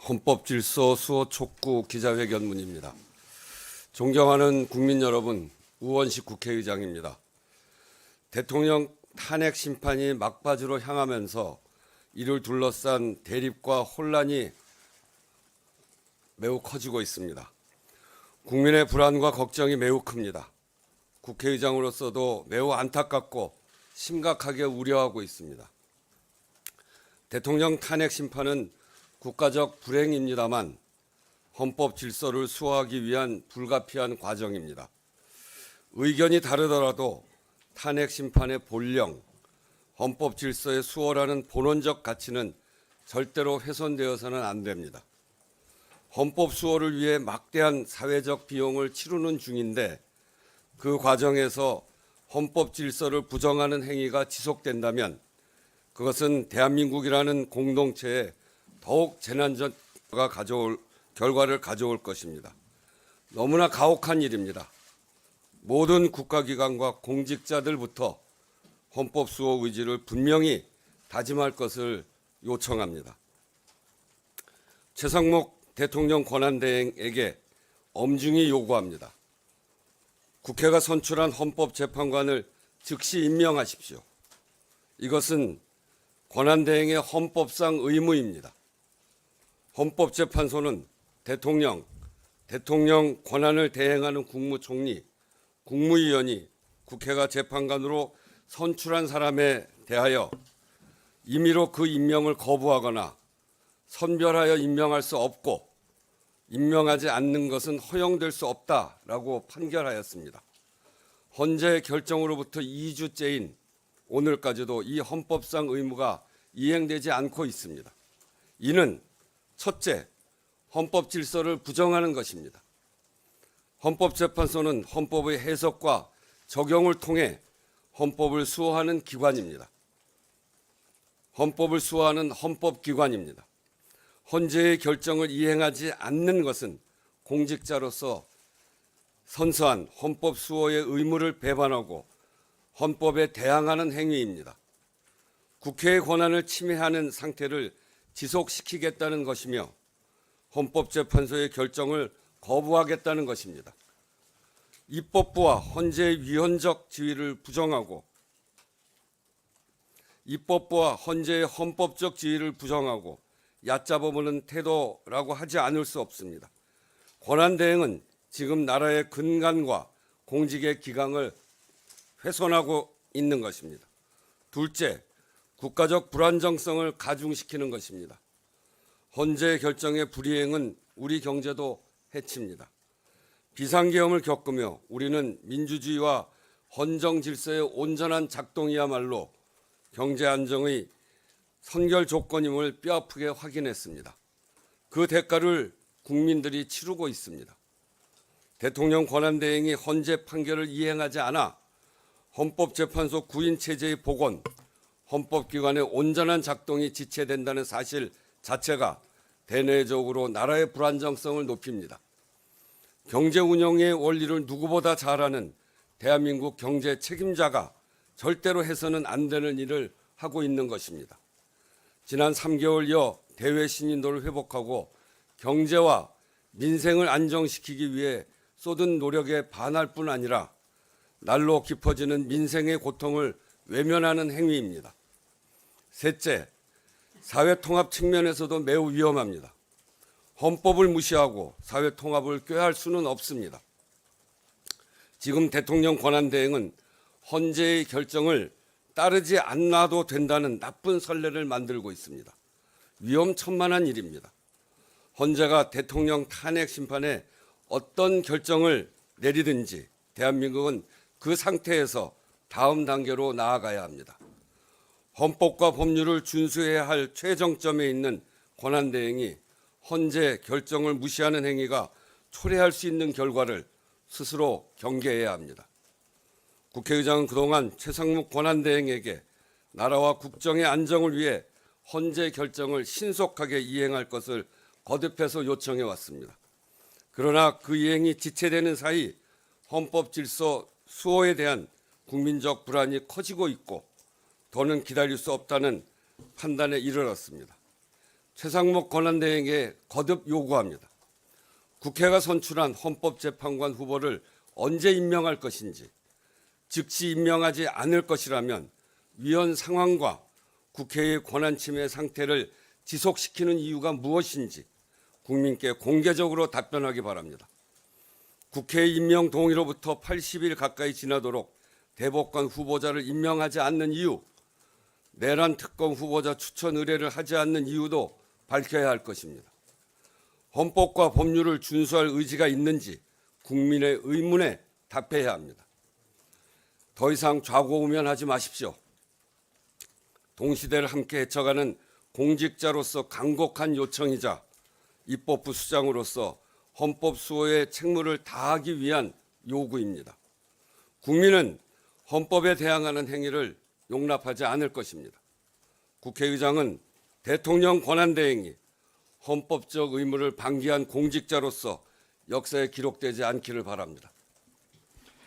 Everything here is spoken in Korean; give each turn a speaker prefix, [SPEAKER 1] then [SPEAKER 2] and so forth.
[SPEAKER 1] 헌법질서 수호 촉구 기자회견문입니다. 존경하는 국민 여러분, 우원식 국회의장입니다. 대통령 탄핵 심판이 막바지로 향하면서 이를 둘러싼 대립과 혼란이 매우 커지고 있습니다. 국민의 불안과 걱정이 매우 큽니다. 국회의장으로서도 매우 안타깝고 심각하게 우려하고 있습니다. 대통령 탄핵 심판은 국가적 불행입니다만 헌법 질서를 수호하기 위한 불가피한 과정입니다. 의견이 다르더라도 탄핵 심판의 본령, 헌법 질서의 수호라는 본원적 가치는 절대로 훼손되어서는 안 됩니다. 헌법 수호를 위해 막대한 사회적 비용을 치르는 중인데 그 과정에서 헌법 질서를 부정하는 행위가 지속된다면 그것은 대한민국이라는 공동체에 더욱 재난적 결과를 가져올 것입니다. 너무나 가혹한 일입니다. 모든 국가기관과 공직자들부터 헌법 수호 의지를 분명히 다짐할 것을 요청합니다. 최상목 대통령 권한대행에게 엄중히 요구합니다. 국회가 선출한 헌법재판관을 즉시 임명하십시오. 이것은 권한대행의 헌법상 의무입니다. 헌법재판소는 대통령 권한을 대행하는 국무총리, 국무위원이 국회가 재판관으로 선출한 사람에 대하여 임의로 그 임명을 거부하거나 선별하여 임명할 수 없고 임명하지 않는 것은 허용될 수 없다라고 판결하였습니다. 헌재 결정으로부터 2주째인 오늘까지도 이 헌법상 의무가 이행되지 않고 있습니다. 이는 첫째, 헌법 질서를 부정하는 것입니다. 헌법재판소는 헌법의 해석과 적용을 통해 헌법을 수호하는 기관입니다. 헌법을 수호하는 헌법기관입니다. 헌재의 결정을 이행하지 않는 것은 공직자로서 선서한 헌법 수호의 의무를 배반하고 헌법에 대항하는 행위입니다. 국회의 권한을 침해하는 상태를 지속시키겠다는 것이며 헌법재판소의 결정을 거부하겠다는 것입니다. 입법부와 헌재의 위헌적 지위를 부정하고 입법부와 헌재의 헌법적 지위를 부정하고 얕잡아보는 태도라고 하지 않을 수 없습니다. 권한대행은 지금 나라의 근간과 공직의 기강을 훼손하고 있는 것입니다. 둘째, 국가적 불안정성을 가중시키는 것입니다. 헌재 결정의 불이행은 우리 경제도 해칩니다. 비상계엄을 겪으며 우리는 민주주의와 헌정 질서의 온전한 작동이야말로 경제 안정의 선결 조건임을 뼈아프게 확인했습니다. 그 대가를 국민들이 치르고 있습니다. 대통령 권한대행이 헌재 판결을 이행하지 않아 헌법재판소 구인체제의 복원, 헌법기관의 온전한 작동이 지체된다는 사실 자체가 대내적으로 나라의 불안정성을 높입니다. 경제 운영의 원리를 누구보다 잘 아는 대한민국 경제 책임자가 절대로 해서는 안 되는 일을 하고 있는 것입니다. 지난 3개월여 대외 신인도를 회복하고 경제와 민생을 안정시키기 위해 쏟은 노력에 반할 뿐 아니라 날로 깊어지는 민생의 고통을 외면하는 행위입니다. 셋째, 사회통합 측면에서도 매우 위험합니다. 헌법을 무시하고 사회통합을 꾀할 수는 없습니다. 지금 대통령 권한대행은 헌재의 결정을 따르지 않아도 된다는 나쁜 선례를 만들고 있습니다. 위험천만한 일입니다. 헌재가 대통령 탄핵 심판에 어떤 결정을 내리든지 대한민국은 그 상태에서 다음 단계로 나아가야 합니다. 헌법과 법률을 준수해야 할 최정점에 있는 권한대행이 헌재 결정을 무시하는 행위가 초래할 수 있는 결과를 스스로 경계해야 합니다. 국회의장은 그동안 최상목 권한대행에게 나라와 국정의 안정을 위해 헌재 결정을 신속하게 이행할 것을 거듭해서 요청해 왔습니다. 그러나 그 이행이 지체되는 사이 헌법 질서 수호에 대한 국민적 불안이 커지고 있고 더는 기다릴 수 없다는 판단에 이르렀습니다. 최상목 권한대행에게 거듭 요구합니다. 국회가 선출한 헌법재판관 후보를 언제 임명할 것인지, 즉시 임명하지 않을 것이라면 위헌 상황과 국회의 권한 침해 상태를 지속시키는 이유가 무엇인지 국민께 공개적으로 답변하기 바랍니다. 국회 임명 동의로부터 80일 가까이 지나도록 대법관 후보자를 임명하지 않는 이유, 내란 특검 후보자 추천 의뢰를 하지 않는 이유도 밝혀야 할 것입니다. 헌법과 법률을 준수할 의지가 있는지 국민의 의문에 답해야 합니다. 더 이상 좌고우면하지 마십시오. 동시대를 함께 헤쳐가는 공직자로서 간곡한 요청이자 입법부 수장으로서 헌법 수호의 책무를 다하기 위한 요구입니다. 국민은 헌법에 대항하는 행위를 용납하지 않을 것입니다. 국회의장은 대통령 권한대행이 헌법적 의무를 방기한 공직자로서 역사에 기록되지 않기를 바랍니다.